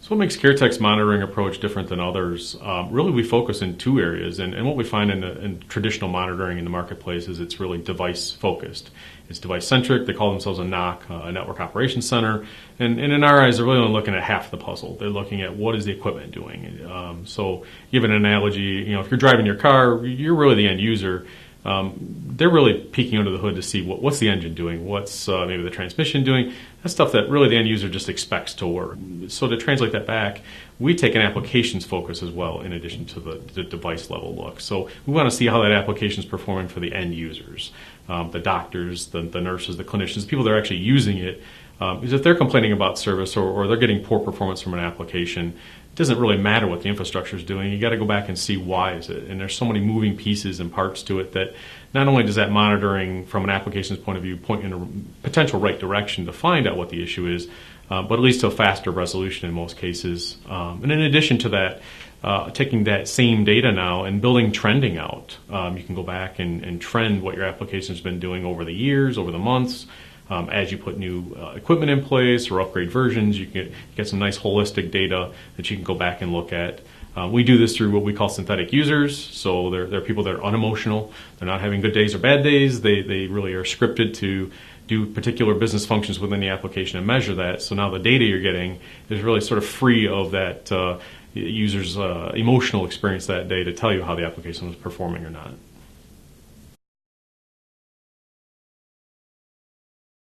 So what makes CareTech's monitoring approach different than others? Really, we focus in two areas, and what we find in traditional monitoring in the marketplace is it's really device-focused. It's device-centric. They call themselves a NOC, a Network Operations Center, and in our eyes, they're really only looking at half the puzzle. They're looking at what is the equipment doing. So give an analogy, if you're driving your car, you're really the end user. They're really peeking under the hood to see what's the engine doing, what's maybe the transmission doing. That's stuff that really the end user just expects to work. So to translate that back, we take an applications focus as well in addition to the device level look. So we want to see how that application is performing for the end users, the doctors, the nurses, the clinicians, the people that are actually using it. Because if they're complaining about service or they're getting poor performance from an application, it doesn't really matter what the infrastructure is doing. You got to go back and see why is it. And there's so many moving pieces and parts to it that not only does that monitoring from an application's point of view point in a potential right direction to find out what the issue is, but at least to a faster resolution in most cases. And in addition to that, taking that same data now and building trending out. You can go back and trend what your application's been doing over the years, over the months. As you put new equipment in place or upgrade versions, you can get some nice holistic data that you can go back and look at. We do this through what we call synthetic users. So they're people that are unemotional. They're not having good days or bad days. They really are scripted to do particular business functions within the application and measure that. So now the data you're getting is really sort of free of that user's emotional experience that day to tell you how the application was performing or not.